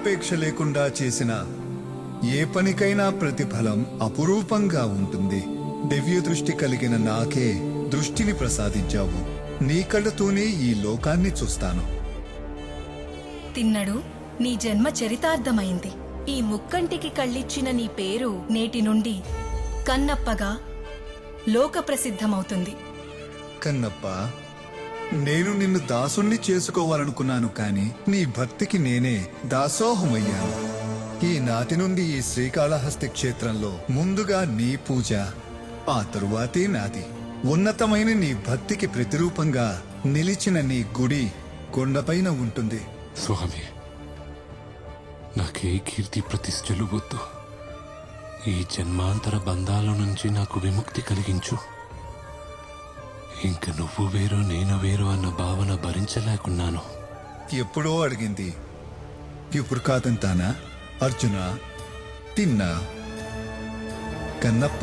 ఫలాపేక్ష లేకుండా చేసిన ఏ పనికైనా ప్రతిఫలం అపురూపంగా ఉంటుంది. దివ్య దృష్టి కలిగిన నాకే దృష్టిని ప్రసాదించావు. నీ కళ్ళతోనే ఈ లోకాన్ని చూస్తాను. తిన్నడు, నీ జన్మ చరితార్థమైంది. ఈ ముక్కంటికి కళ్ళిచ్చిన నీ పేరు నేటి నుండి కన్నప్పగా లోక ప్రసిద్ధమవుతుంది. కన్నప్ప, నేను నిన్ను దాసుణ్ణి చేసుకోవాలనుకున్నాను, కాని నీ భక్తికి నేనే దాసోహమయ్యాను. ఈ నాటి నుండి ఈ శ్రీకాళహస్తి క్షేత్రంలో ముందుగా నీ పూజ, ఆ తరువాతే నాది. ఉన్నతమైన నీ భక్తికి ప్రతిరూపంగా నిలిచిన నీ గుడి కొండపైన ఉంటుంది. స్వామి, నాకే కీర్తి ప్రతిష్టలు వద్దు. ఈ జన్మాంతర బంధాల నుంచి నాకు విముక్తి కలిగించు. ఇంక నువ్వు వేరు నేను వేరు అన్న భావన భరించలేకున్నాను. ఎప్పుడో అడిగింది, ఇప్పుడు కాదంటానా? అర్జున, తిన్నా. కన్నప్ప,